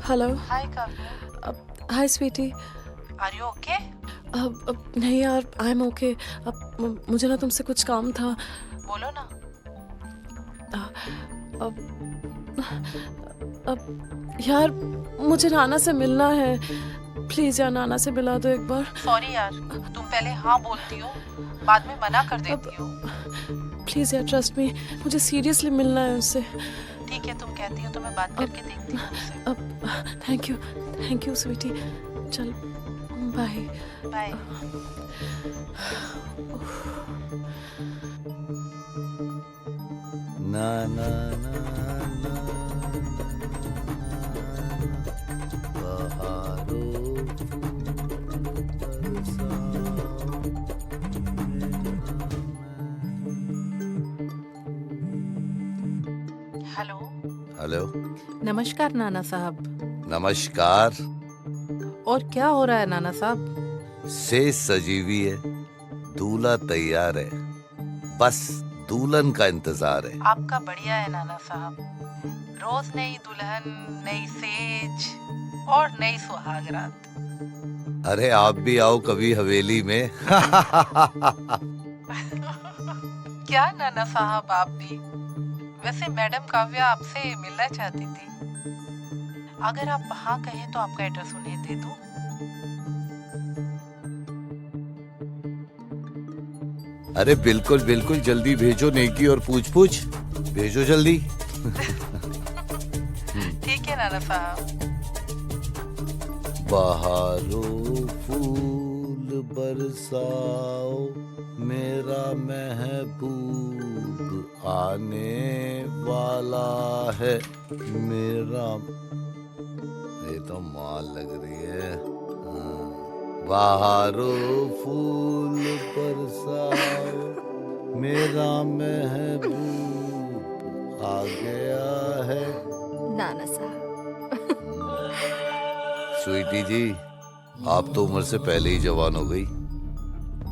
Hello. Hi Kavya, hi sweetie. Are you okay? अब नहीं यार, आई एम ओके। अब मुझे ना तुमसे कुछ काम था। बोलो ना। अब यार मुझे नाना से मिलना है। प्लीज यार नाना से मिला दो एक बार। सॉरी यार, तुम पहले हाँ बोलती हो, बाद में मना कर देती हो। प्लीज यार ट्रस्ट मी, मुझे सीरियसली मिलना है उससे। ठीक है, तुम कहती हो तो मैं बात करके देखती हूँ उससे। अब थैंक यू स्वीटी। चल बाय बाय। ना ना ना ना बहारों हेलो। हेलो। नमस्कार नाना साहब। नमस्कार। और क्या हो रहा है नाना साहब? सेज सजी हुई है, दूल्हा तैयार है, बस दुल्हन का इंतजार है। आपका बढ़िया है नाना साहब, रोज नई दुल्हन, नई सेज और नई सुहागरात। अरे आप भी आओ कभी हवेली में। क्या नाना साहब, आप भी? वैसे मैडम काव्या आपसे मिलना चाहती थी। अगर आप हाँ कहें तो आपका एड्रेस उन्हें दे दूं। अरे बिल्कुल बिल्कुल, जल्दी भेजो। नेकी और पूछ पूछ भेजो जल्दी। ठीक है नाना साहब। बहारों फूल बरसाओ, मेरा महबूब आने वाला है। मेरा ये तो माल लग रही है। बहारों फूल बरसाओ, मेरा महबूब आ गया है। नाना साहब। स्वीटी जी, आप तो उम्र से पहले ही जवान हो गई।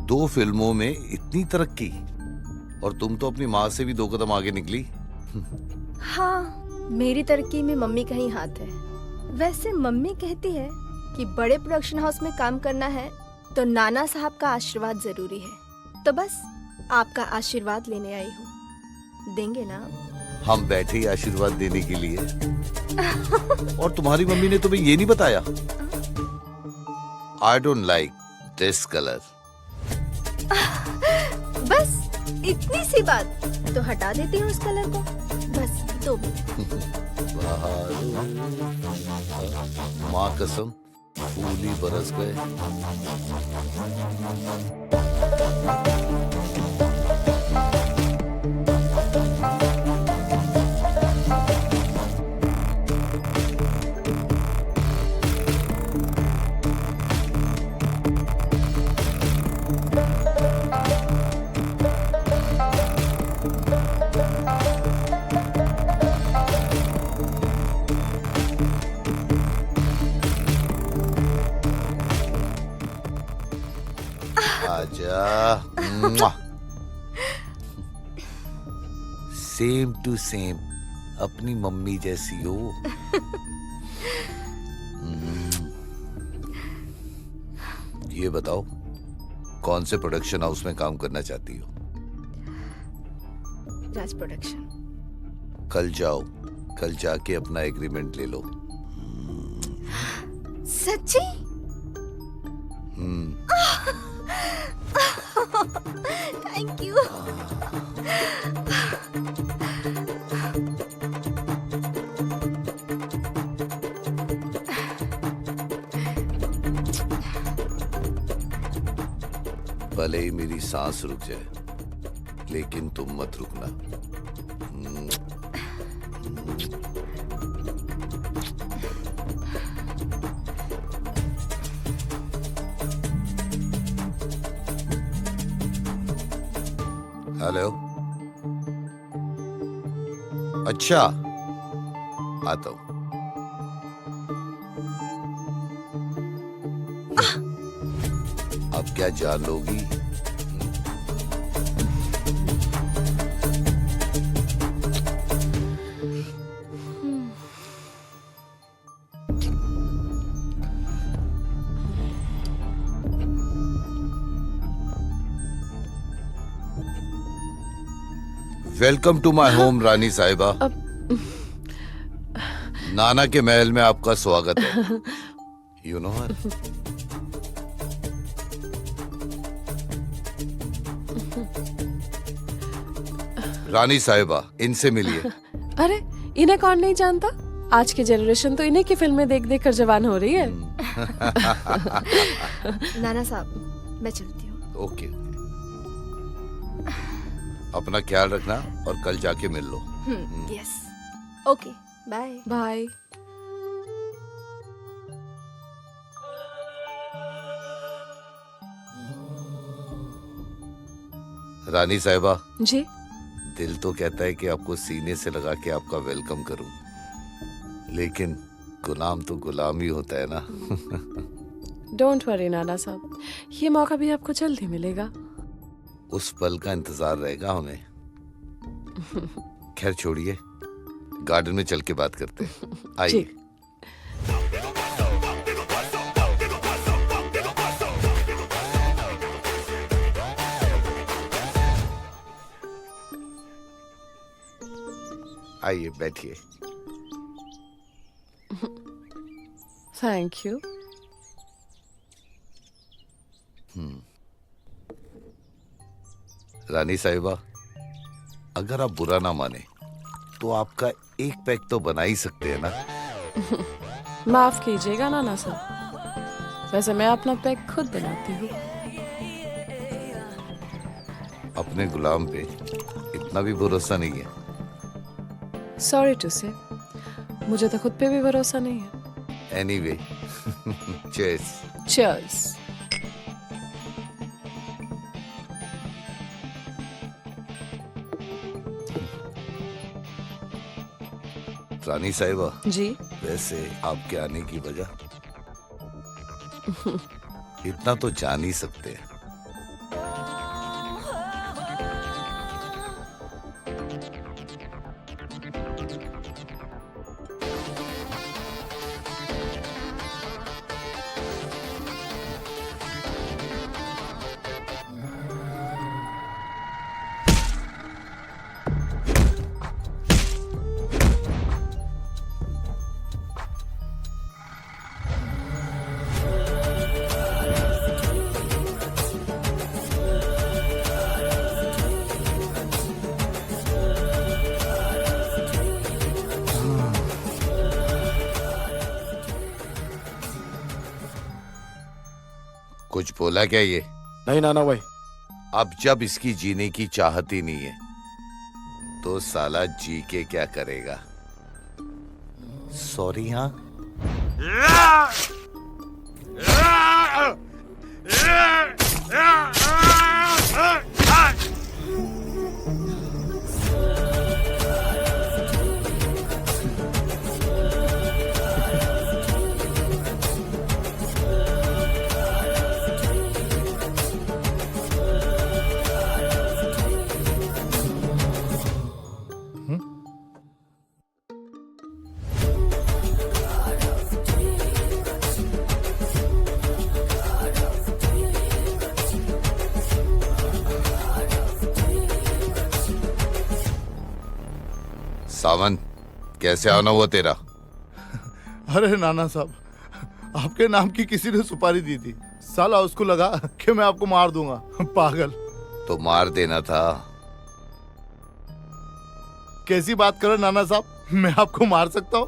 2 फिल्मों में इतनी तरक्की, और तुम तो अपनी माँ से भी 2 कदम आगे निकली। हाँ, मेरी तरक्की में मम्मी का ही हाथ है। वैसे मम्मी कहती है कि बड़े प्रोडक्शन हाउस में काम करना है तो नाना साहब का आशीर्वाद जरूरी है। तो बस आपका आशीर्वाद लेने आई हूँ। देंगे ना आप? हम बैठे ही आशीर्वाद देने के लिए। और तुम्हारी मम्मी ने तुम्हें ये नहीं बताया? I don't like this colour. बस इतनी सी बात, तो हटा देती हूँ उस कलर को। बस 2 मिनट। माँ कसम, फूल ही बरस गए। आजा। सेम टू सेम, अपनी मम्मी जैसी हो। ये बताओ, कौन से प्रोडक्शन हाउस में काम करना चाहती हो? राज प्रोडक्शन। कल जाओ, कल जाके अपना एग्रीमेंट ले लो। सच्ची? Thank you. भले ही मेरी सांस रुक जाए, लेकिन तुम मत रुकना। हेलो। अच्छा, आता हूं। अब क्या जान लोगी? वेलकम टू माय होम रानी साहिबा। नाना के महल में आपका स्वागत है। यू नो हर? रानी साहिबा, इनसे मिलिए। अरे इन्हें कौन नहीं जानता? आज की जनरेशन तो इन्हीं की फिल्में देख देख कर जवान हो रही है। नाना साहब, मैं चलती हूँ। ओके, अपना ख्याल रखना और कल जाके मिल लो। Yes, okay, bye. बाय। रानी साहिबा, जी। दिल तो कहता है कि आपको सीने से लगा के आपका वेलकम करूं, लेकिन गुलाम तो गुलाम ही होता है ना। डोंट वरी नाना साहब, ये मौका भी आपको जल्द ही मिलेगा। उस पल का इंतजार रहेगा हमें। खैर छोड़िए, गार्डन में चल के बात करते हैं। आइए। जी। आइए, बैठिए। Thank you. रानी साहिबा, अगर आप बुरा ना माने तो आपका एक पैक तो बना ही सकते हैं ना। माफ कीजिएगा नाना साहब, वैसे मैं अपना पैक खुद बनाती हूँ। अपने गुलाम पे इतना भी भरोसा नहीं है। सॉरी टू से, मुझे तो खुद पे भी भरोसा नहीं है। Anyway, cheers. चीयर्स। रानी साहिबा, जी। वैसे आपके आने की वजह इतना तो जान ही सकते हैं। कुछ बोला क्या ये? नहीं नाना भाई। अब जब इसकी जीने की चाहत ही नहीं है तो साला जी के क्या करेगा? सॉरी। हाँ, सावन, कैसे आना हुआ तेरा? अरे नाना साहब, आपके नाम की किसी ने सुपारी दी थी। साला उसको लगा कि मैं आपको मार दूंगा। पागल। तो मार देना था। कैसी बात करो नाना साहब, मैं आपको मार सकता हूँ?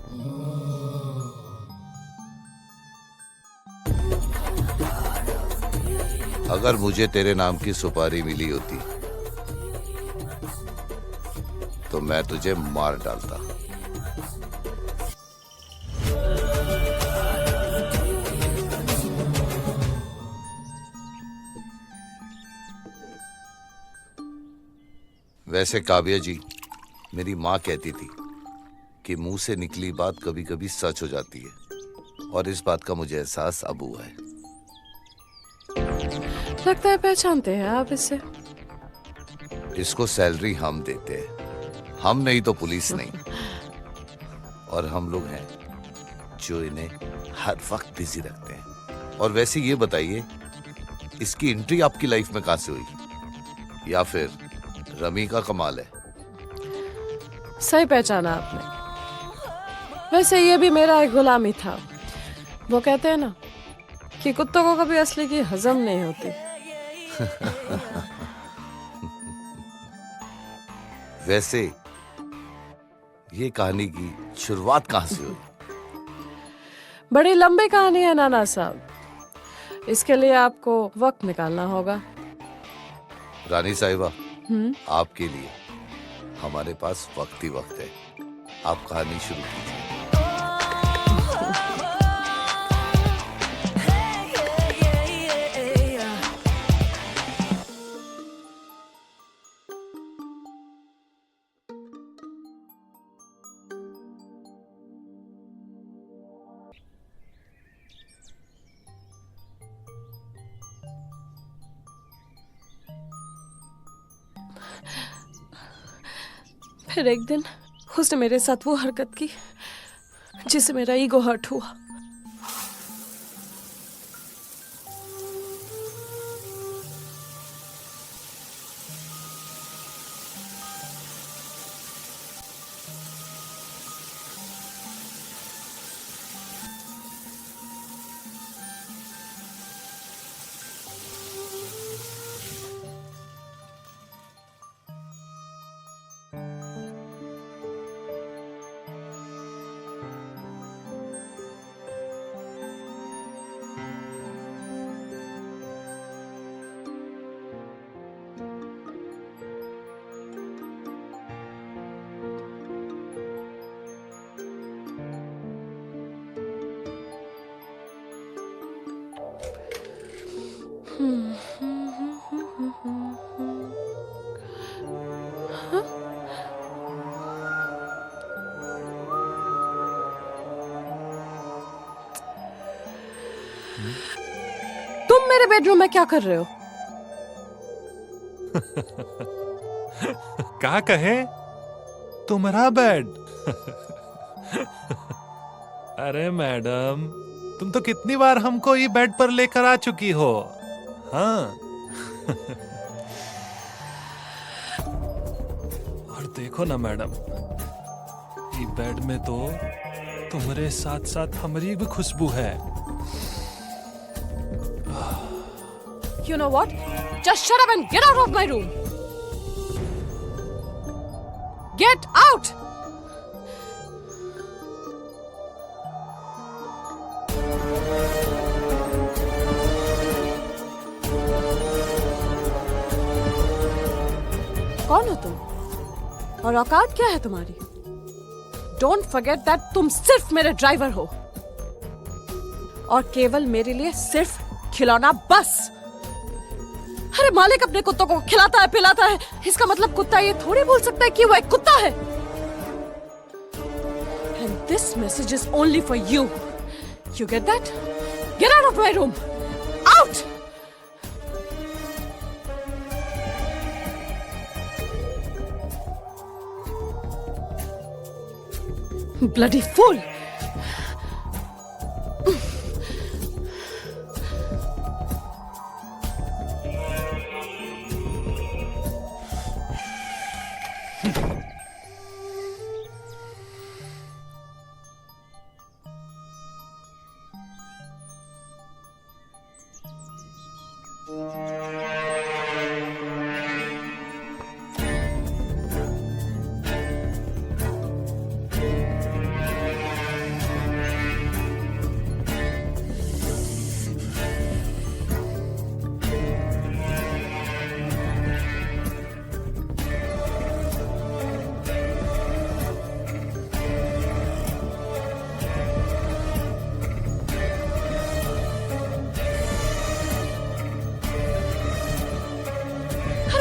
अगर मुझे तेरे नाम की सुपारी मिली होती तो मैं तुझे मार डालता। वैसे काव्या जी, मेरी माँ कहती थी कि मुंह से निकली बात कभी कभी सच हो जाती है, और इस बात का मुझे एहसास अब हुआ है। लगता है पहचानते हैं आप इसे। इसको सैलरी हम देते हैं, हम नहीं तो पुलिस नहीं। और हम लोग हैं जो इन्हें हर वक्त बिजी रखते हैं। और वैसे ये बताइए, इसकी एंट्री आपकी लाइफ में कहां से हुई? या फिर रमी का कमाल है? सही पहचाना आपने। वैसे ये भी मेरा एक गुलामी था। वो कहते हैं ना कि कुत्तों को कभी असली की हजम नहीं होती। वैसे ये कहानी की शुरुआत कहाँ से हुई? बड़ी लंबी कहानी है नाना साहब, इसके लिए आपको वक्त निकालना होगा। रानी साहिबा, आपके लिए हमारे पास वक्त ही वक्त है। आप कहानी शुरू कीजिए। फिर एक दिन उसने मेरे साथ वो हरकत की जिससे मेरा ईगो हर्ट हुआ। तुम मेरे बेडरूम में क्या कर रहे हो? क्या कहे? तुम्हारा बेड। अरे मैडम, तुम तो कितनी बार हमको ये बेड पर लेकर आ चुकी हो। हाँ। और देखो ना मैडम, ये बेड में तो तुम्हारे साथ साथ हमारी भी खुशबू है। You know what? Just shut up and get out of my room. Get out! कौन हो तुम? और औकात क्या है तुम्हारी? Don't forget that तुम सिर्फ मेरे ड्राइवर हो और केवल मेरे लिए सिर्फ खिलौना बस। अरे मालिक अपने कुत्तों को खिलाता है पिलाता है, इसका मतलब कुत्ता ये थोड़ी बोल सकता है कि वो एक कुत्ता है। And this message is only for you. You get that? Get out of my room. Out! Bloody fool!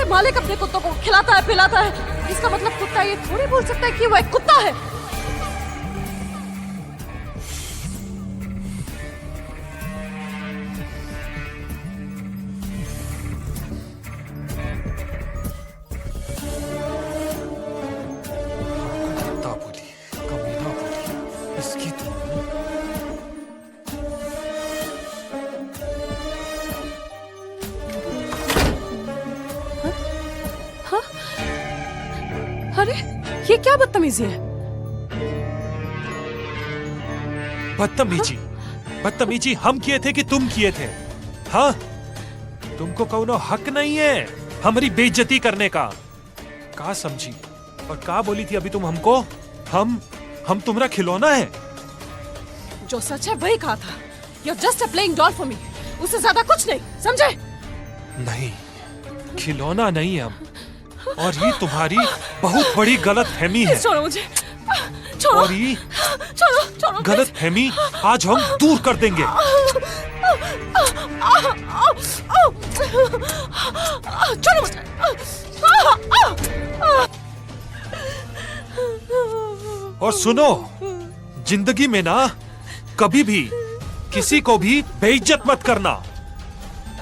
मालिक अपने कुत्तों को खिलाता है पिलाता है, इसका मतलब कुत्ता ये थोड़ी बोल सकता है कि वो एक कुत्ता है। कुत्ता बोली, कमीना बोली, इसकी तो अरे ये क्या बदतमीजी है? बदतमीजी बदतमीजी हम किए थे कि तुम किए थे? हाँ, तुमको कौनो हक नहीं है हमारी बेइज्जती करने का। का समझी और का बोली थी अभी तुम हमको? हम तुम्हारा खिलौना है? जो सच है वही कहा था। You're just a playing doll for me. उससे ज्यादा कुछ नहीं, समझे? नहीं, खिलौना नहीं है हम। और ये तुम्हारी बहुत बड़ी गलत फहमी है। छोड़ो मुझे, छोड़ो, और ये छोड़ो, छोड़ो, गलत फहमी आज हम दूर कर देंगे। छोड़ो मुझे। और सुनो, जिंदगी में ना कभी भी किसी को भी बेइज्जत मत करना,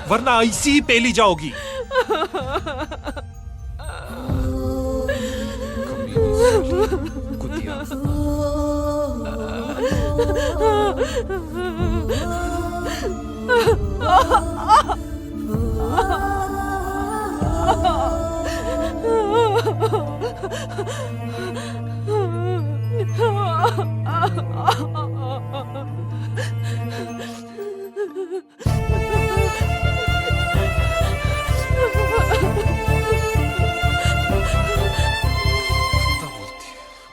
वरना ऐसी ही पेली जाओगी। कुतिया।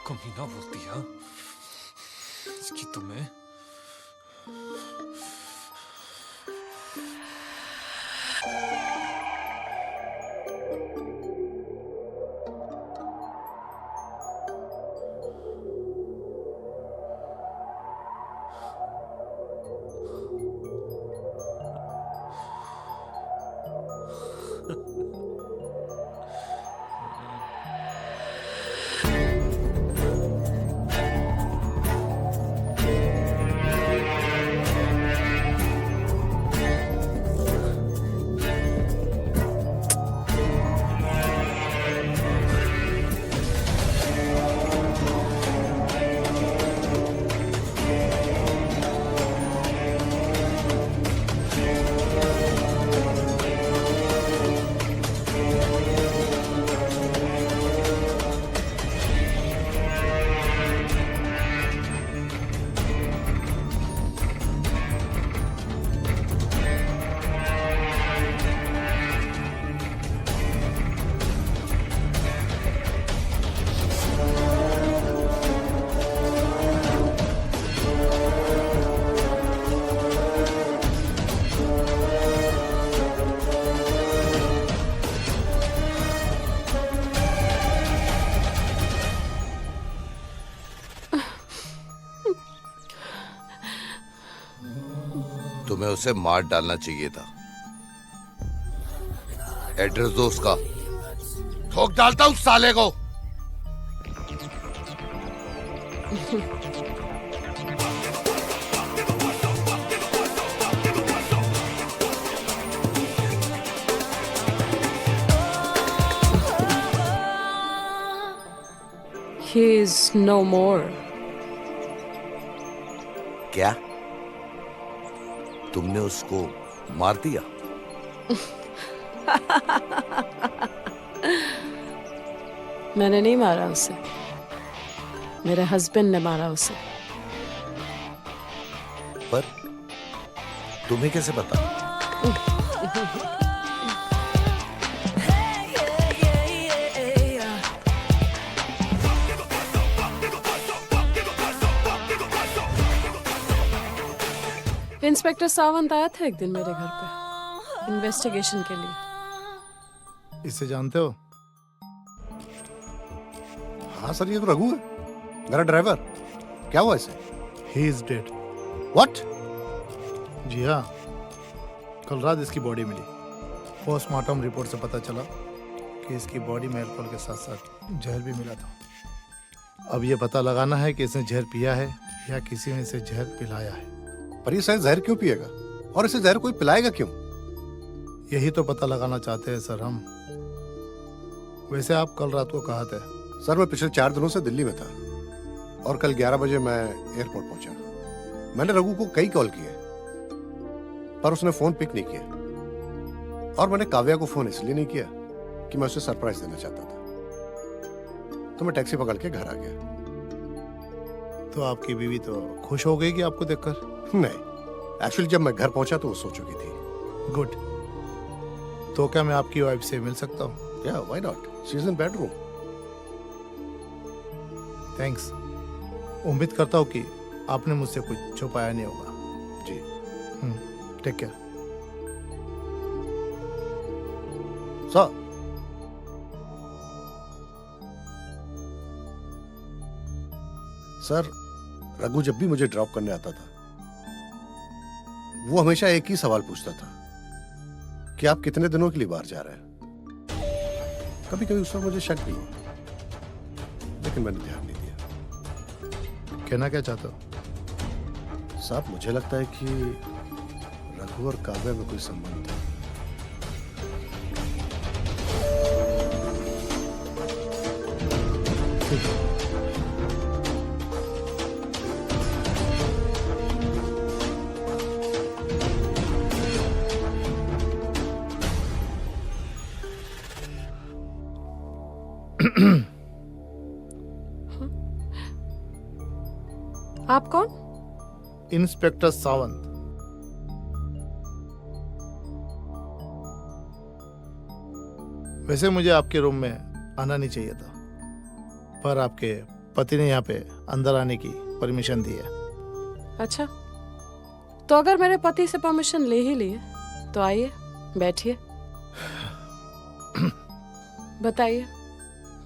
कमीना बोलती है इसकी तुम्हें। तुम्हें उसे मार डालना चाहिए था। एड्रेस दो उसका, ठोक डालता उस साले को। He is no more. क्या तुमने उसको मार दिया? मैंने नहीं मारा उसे, मेरे हस्बैंड ने मारा उसे। पर तुम्हें कैसे पता? इंस्पेक्टर सावंत आया था एक दिन मेरे घर पे इन्वेस्टिगेशन के लिए। इसे जानते हो? हाँ सर, ये तो रघु है, मेरा ड्राइवर। क्या हुआ इसे? He is dead. व्हाट? जी हाँ, कल रात इसकी बॉडी मिली। पोस्टमार्टम रिपोर्ट से पता चला कि इसकी बॉडी में अल्कोहल के साथ साथ जहर भी मिला था। अब ये पता लगाना है कि इसने जहर पिया है या किसी ने इसे जहर पिलाया है। पर ये शायद जहर क्यों पिएगा, और इसे जहर कोई पिलाएगा क्यों? यही तो पता लगाना चाहते हैं सर हम। वैसे आप कल रात को कहाँ थे? सर मैं पिछले 4 दिनों से दिल्ली में था और कल 11 बजे मैं एयरपोर्ट पहुंचा। मैंने रघु को कई कॉल किए पर उसने फोन पिक नहीं किया, और मैंने काव्या को फोन इसलिए नहीं किया कि मैं उसे सरप्राइज देना चाहता था। तो मैं टैक्सी पकड़ के घर आ गया। तो आपकी बीवी तो खुश हो गई कि आपको देखकर? नहीं, एक्चुअली जब मैं घर पहुंचा तो वो सो चुकी थी। गुड। तो क्या मैं आपकी वाइफ से मिल सकता हूँ? या why not, she is in bedroom. Thanks. उम्मीद करता हूँ कि आपने मुझसे कुछ छुपाया नहीं होगा। जी। Take care. Sir, sir, Raghu जब भी मुझे ड्रॉप करने आता था वो हमेशा एक ही सवाल पूछता था कि आप कितने दिनों के लिए बाहर जा रहे हैं। कभी कभी उस पर मुझे शक भी हुआ, लेकिन मैंने ध्यान नहीं दिया। कहना क्या चाहते हो? साहब, मुझे लगता है कि रघु और काव्या में कोई संबंध है। आप कौन? इंस्पेक्टर सावंत। वैसे मुझे आपके रूम में आना नहीं चाहिए था, पर आपके पति ने यहाँ पे अंदर आने की परमिशन दी है। अच्छा, तो अगर मेरे पति से परमिशन ले ही लिए तो आइए, बैठिए, बताइए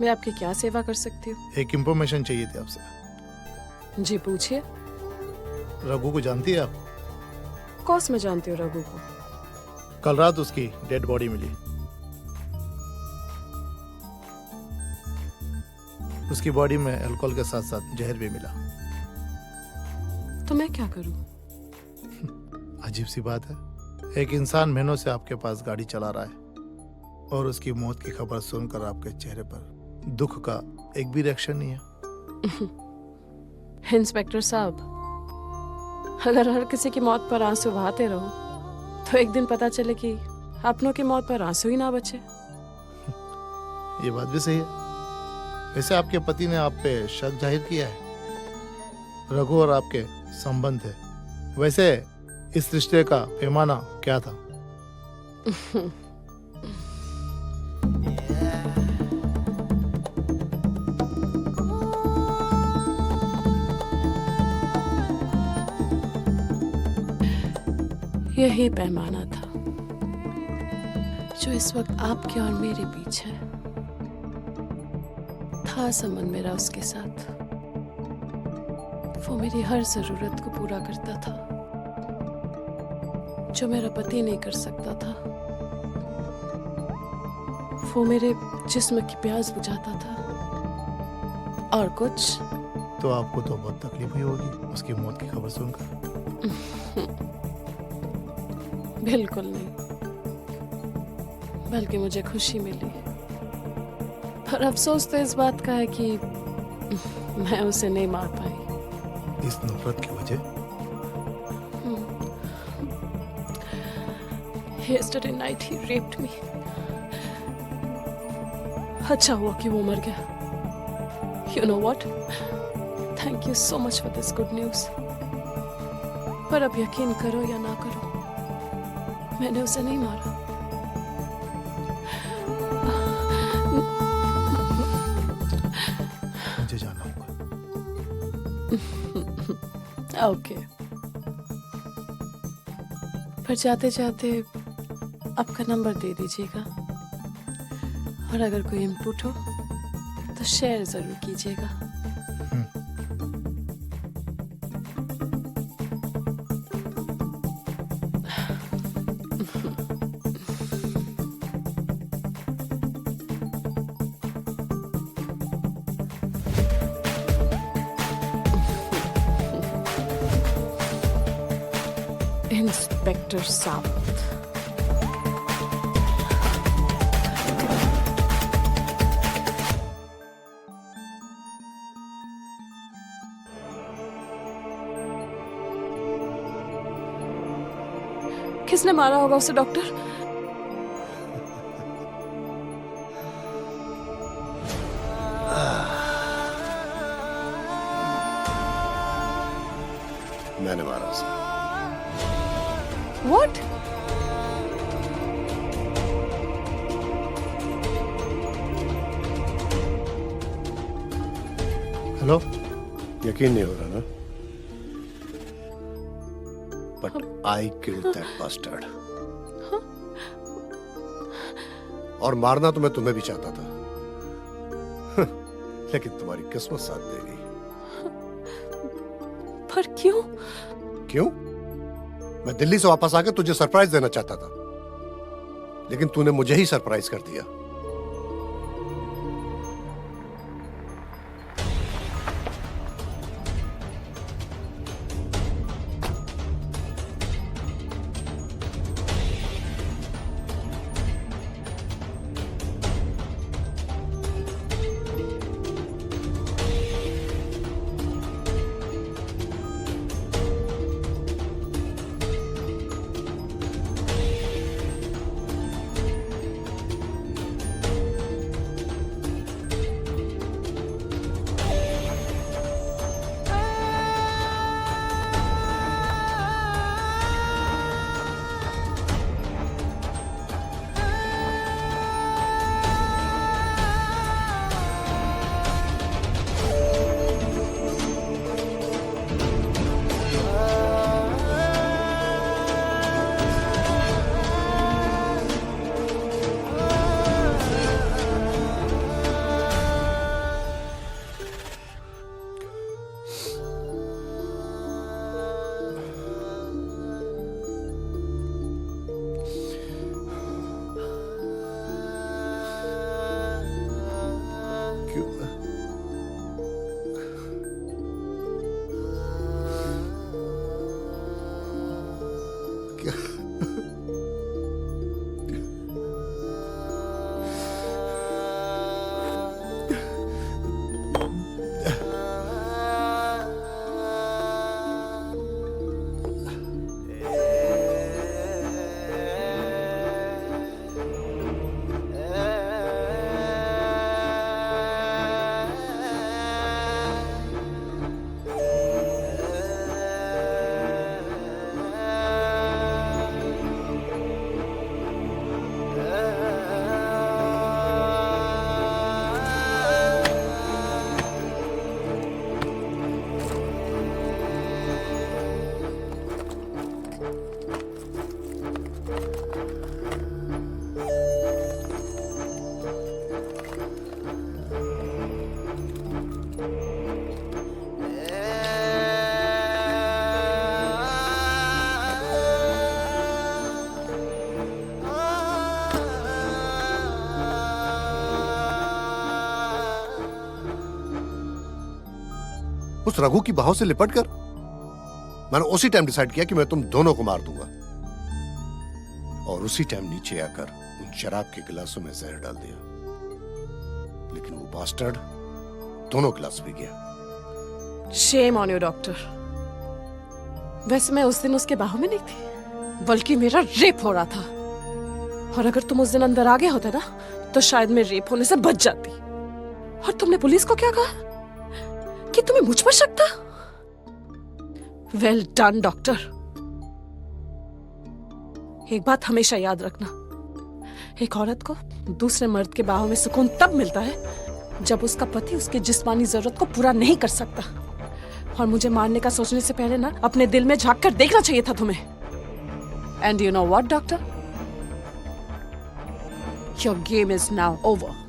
मैं आपकी क्या सेवा कर सकती हूँ? एक इंफॉर्मेशन चाहिए थी आपसे। जी पूछिए। रघु को जानती है आप? कोर्स में जानती हूँ रघु को। कल रात उसकी डेड बॉडी मिली। उसकी बॉडी में अल्कोहल के साथ साथ जहर भी मिला। तो मैं क्या करूँ? अजीब सी बात है, एक इंसान महीनों से आपके पास गाड़ी चला रहा है और उसकी मौत की खबर सुनकर आपके चेहरे पर दुख का एक भी रिएक्शन नहीं है। इंस्पेक्टर साहब, अगर हर किसी की मौत पर आंसू बहाते रहो तो एक दिन पता चले कि अपनों की मौत पर आंसू ही ना बचे। ये बात भी सही है। वैसे आपके पति ने आप पे शक जाहिर किया है। रघु और आपके संबंध है। वैसे इस रिश्ते का पैमाना क्या था? यही पैमाना था जो इस वक्त आपके और मेरे बीच है। था संबंध मेरा उसके साथ, वो मेरी हर जरूरत को पूरा करता था जो मेरा पति नहीं कर सकता था। वो मेरे जिस्म की प्यास बुझाता था और कुछ। तो आपको तो बहुत तकलीफ हुई होगी उसकी मौत की खबर सुनकर। बिल्कुल नहीं, बल्कि मुझे खुशी मिली। पर अफसोस तो इस बात का है कि मैं उसे नहीं मार पाई। इस नफरत की वजह? Yesterday night he raped me. अच्छा हुआ कि वो मर गया। You know what? Thank you so much for this good news. पर अब यकीन करो या ना करो, मैंने उसे नहीं मारा। मुझे जाना होगा। ओके। पर जाते जाते आपका नंबर दे दीजिएगा, और अगर कोई इनपुट हो तो शेयर जरूर कीजिएगा। इंस्पेक्टर सावंत। किसने मारा होगा उसे डॉक्टर? मैंने मारा उसे। What? हेलो, यकीन नहीं हो रहा ना? But I killed that bastard. और मारना तो मैं तुम्हें भी चाहता था, लेकिन तुम्हारी किस्मत साथ दे गई। पर क्यों? क्यों? मैं दिल्ली से वापस आकर तुझे सरप्राइज देना चाहता था, लेकिन तूने मुझे ही सरप्राइज कर दिया। उस रघु की बाहों से लिपट कर मैंने उसी टाइम डिसाइड किया कि मैं तुम दोनों को मार दूंगा, और उसी टाइम नीचे आकर उन शराब के गिलासों में जहर डाल दिया। लेकिन वो बास्टर्ड दोनों गिलास पी गया। Shame on you doctor. वैसे मैं उस दिन उसके बाहों में नहीं थी, बल्कि मेरा रेप हो रहा था। और अगर तुम उस दिन अंदर आ गए होते ना, तो शायद मैं रेप होने से बच जाती। और तुमने पुलिस को क्या कहा कि तुम्हें मुझ पर शक था? Well done doctor. एक बात हमेशा याद रखना, एक औरत को दूसरे मर्द के बाहों में सुकून तब मिलता है जब उसका पति उसकी जिस्मानी जरूरत को पूरा नहीं कर सकता। और मुझे मारने का सोचने से पहले ना अपने दिल में झांक कर देखना चाहिए था तुम्हें। And you know what doctor, your game is now over.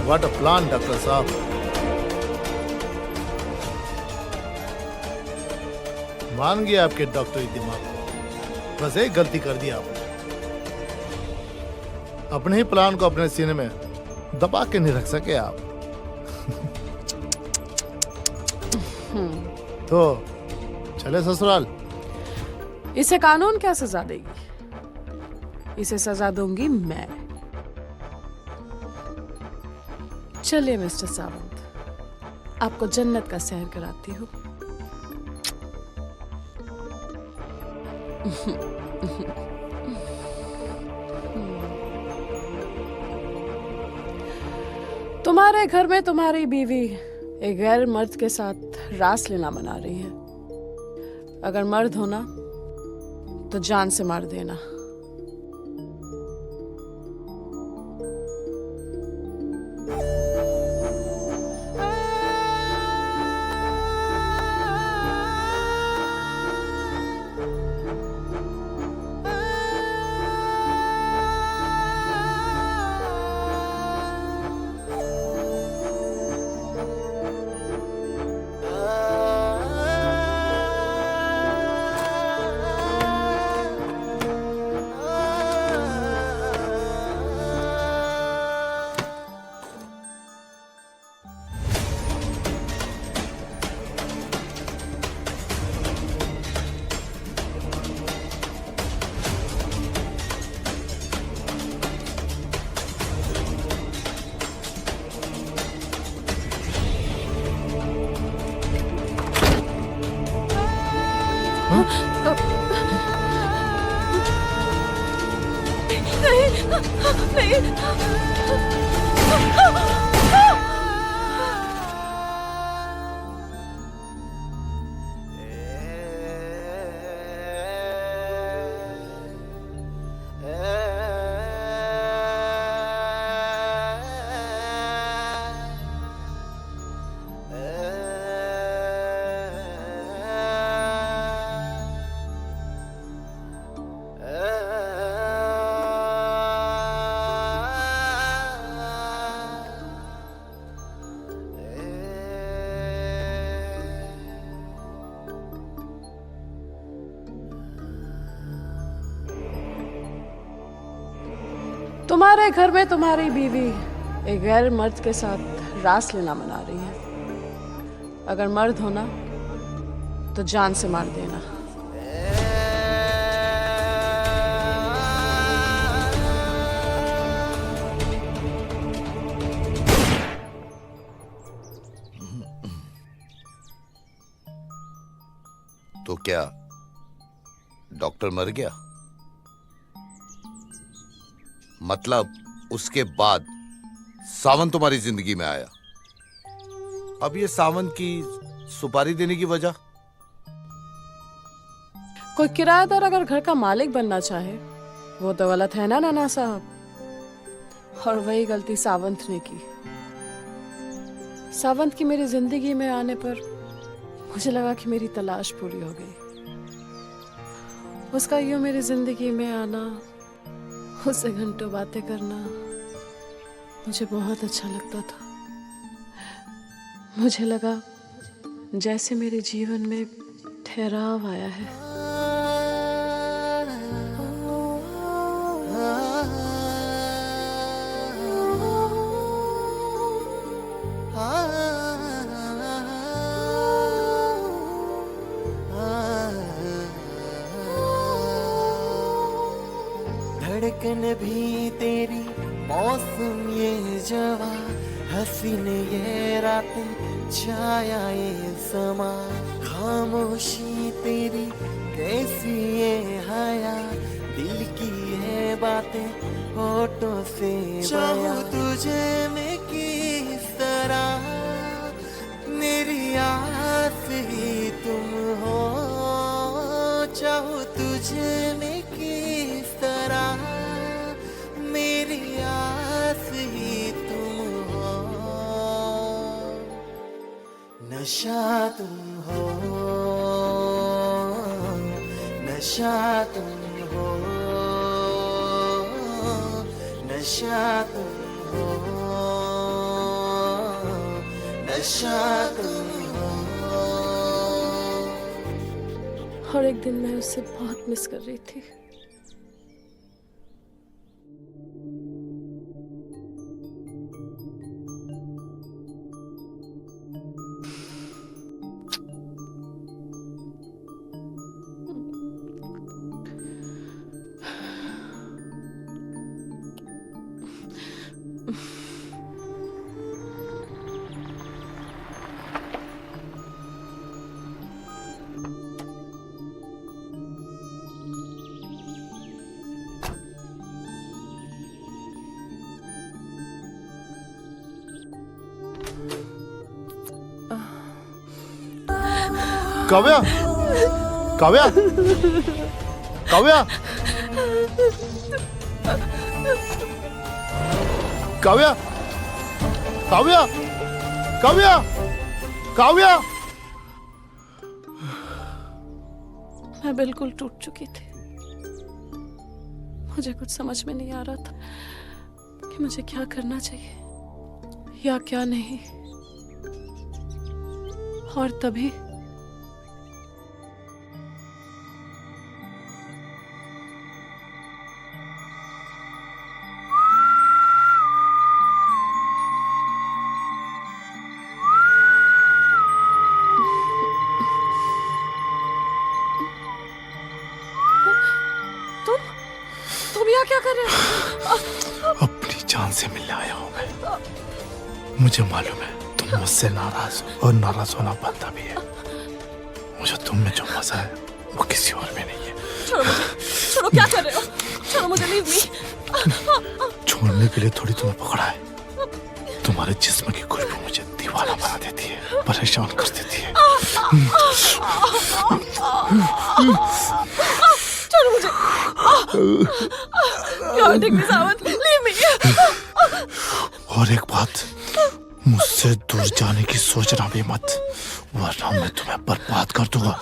What a plan doctor साहब। मान गया आपके डॉक्टरी दिमाग को, बस एक गलती कर दी आपने। अपने ही प्लान को अपने सीने में दबा के नहीं रख सके आप। तो चले ससुराल। इसे कानून क्या सजा देगी? इसे सजा दूंगी मैं। चलिए मिस्टर सावंत, आपको जन्नत का सैर कराती हूँ। तुम्हारे घर में तुम्हारी बीवी एक गैर मर्द के साथ रासलीला मना रही है। अगर मर्द हो ना तो जान से मार देना। तुम्हारे घर में तुम्हारी बीवी एक गैर मर्द के साथ रासलीला मना रही है। अगर मर्द हो ना तो जान से मार देना। तो क्या डॉक्टर मर गया? मतलब उसके बाद सावंत तुम्हारी जिंदगी में आया। अब ये सावंत की सुपारी देने की वजह? कोई किराएदार अगर घर का मालिक बनना चाहे वो तो गलत है ना नाना साहब। और वही गलती सावंत ने की। सावंत की मेरी जिंदगी में आने पर मुझे लगा कि मेरी तलाश पूरी हो गई। उसका यूं मेरी जिंदगी में आना, उससे घंटों बातें करना मुझे बहुत अच्छा लगता था। मुझे लगा जैसे मेरे जीवन में ठहराव आया है। धड़कन भी तेरी, मौसम ये जवा, हसीन ये रातें, छाया ये समा, खामोशी तेरी कैसी ये हया, दिल की ये बातें होठों से बयां। तुझे मैं किस तरह, मेरी आस ही तुम हो। चाहूँ तुझे मैं किस तरह, मेरी आस ही तुम हो। नशा तुम हो, नशा तुम हो, नशा तुम हो, नशा तुम हो। और एक दिन मैं उससे बहुत मिस कर रही थी। काव्या काव्या काव्या काव्या काव्या काव्या काव्या मैं बिल्कुल टूट चुकी थी। मुझे कुछ समझ में नहीं आ रहा था कि मुझे क्या करना चाहिए या क्या नहीं। और तभी तुम यहाँ क्या कर रहे हो? अपनी जान से मिलने आया हूँ मैं। मुझे मालूम है तुम मुझसे नाराज हो और नाराज होना बनता भी है। मुझे तुम में जो मजा है वो किसी और में नहीं है। छोड़ो मुझे, छोड़ो, क्या कर रहे हो? छोड़ो मुझे, लीव मी। छोड़ने के लिए थोड़ी तुम्हें पकड़ा है। तुम्हारे जिस्म की खुशबू मुझे दीवाना बना देती है, परेशान कर देती है। छोड़ो मुझे। You're taking me, Sawan. Leave me. और एक बात, मुझसे दूर जाने की सोचना भी मत, वरना मैं तुम्हें बर्बाद कर दूंगा।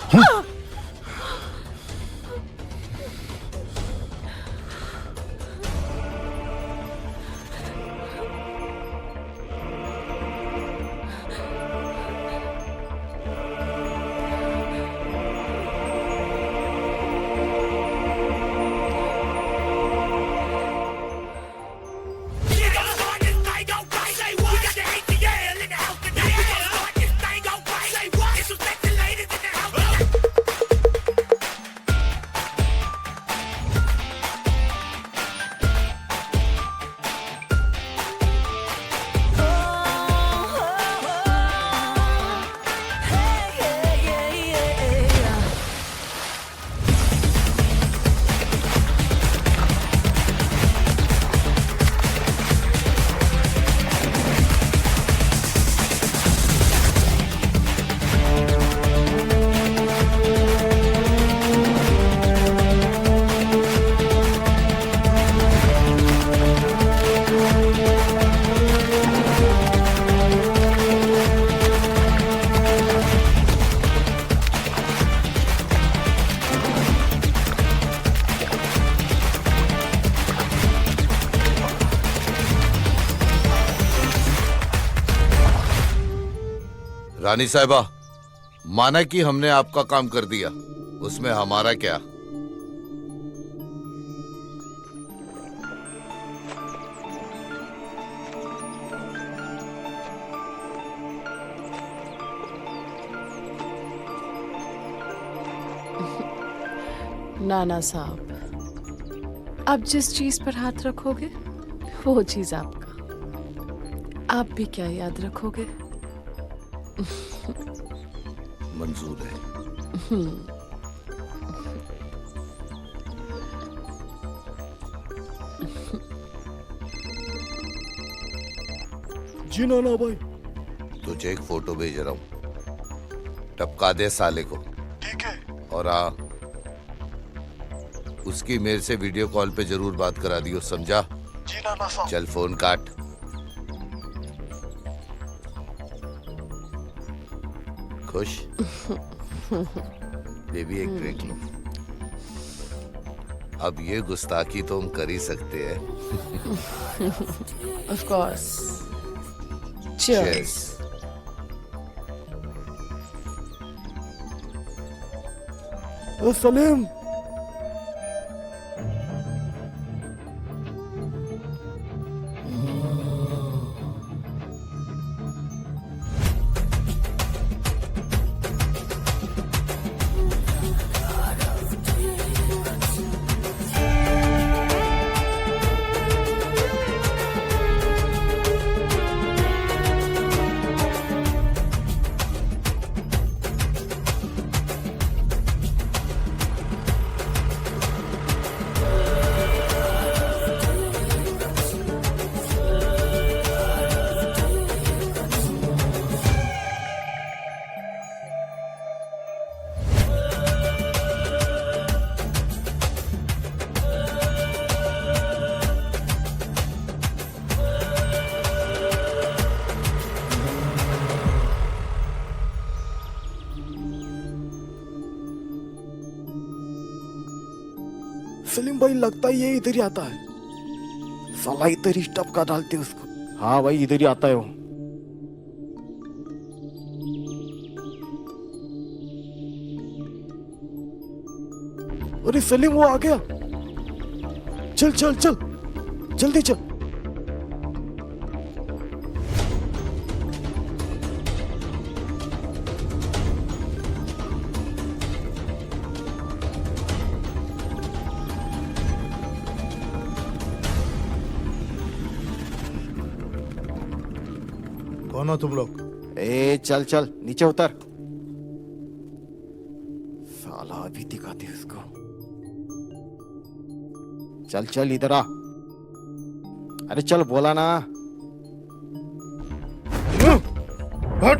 रानी साहिबा, माना कि हमने आपका काम कर दिया, उसमें हमारा क्या? नाना साहब, अब जिस चीज पर हाथ रखोगे वो चीज आपका। आप भी क्या याद रखोगे? मंजूर है। जी नाना भाई। तुझे एक फोटो भेज रहा हूँ, टपका दे साले को। ठीक है। और उसकी मेरे से वीडियो कॉल पे जरूर बात करा दियो, समझा? जी नाना साहब। चल फोन काट। खुश? बेबी एक ड्रिंक लो। अब ये गुस्ताखी तो हम कर ही सकते हैं। Of course. Cheers. Salim. Salim भाई लगता है ये इधर ही आता है। साला इधर ही टपका डालते उसको। हाँ भाई इधर ही आता है वो। अरे सलीम वो आ गया। चल चल चल जल्दी चल। कौन हो तुम लोग? ए चल चल नीचे उतर। साला अभी दिखाते उसको। चल चल इधर आ। अरे चल बोला ना। हट!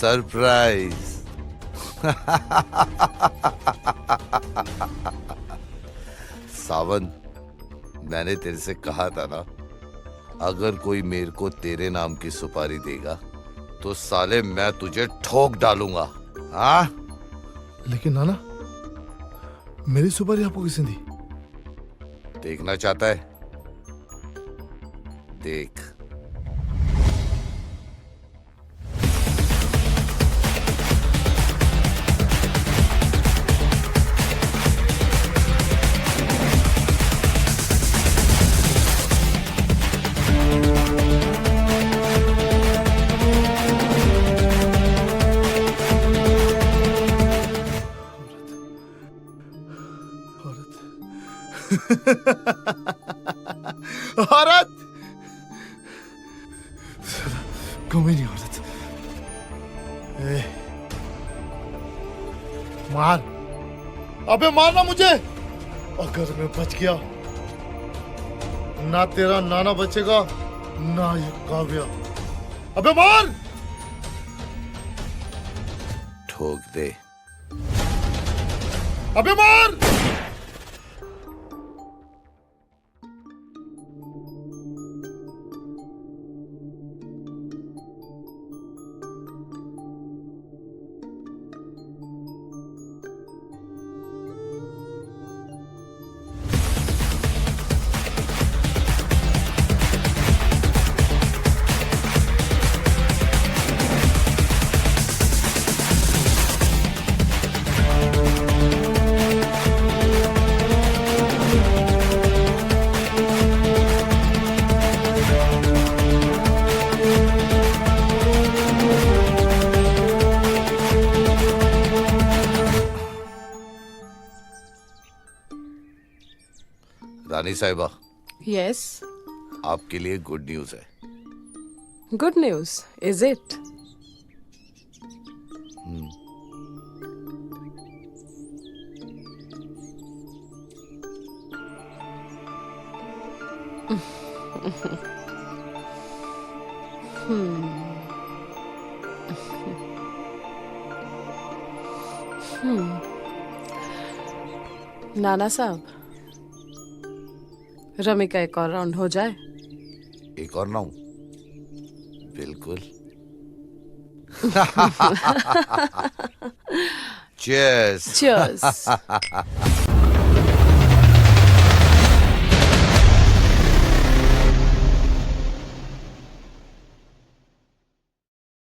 सरप्राइज। सावन, मैंने तेरे से कहा था ना, अगर कोई मेरे को तेरे नाम की सुपारी देगा तो साले मैं तुझे ठोक डालूंगा। हाँ? लेकिन नाना, मेरी सुपारी आपको किसने दी? देखना चाहता है? देख। औरत कमीनी औरत। ए, मार, अबे मारना मुझे। अगर मैं बच गया ना तेरा नाना बचेगा ना ये काव्या। अबे मार। ठोक दे। अबे मार। रानी साहिबा, यस, आपके लिए गुड न्यूज है। Good news is it? नाना साहब, रमी का एक और राउंड हो जाए। एक और ना हूं? बिल्कुल। Cheers. Cheers.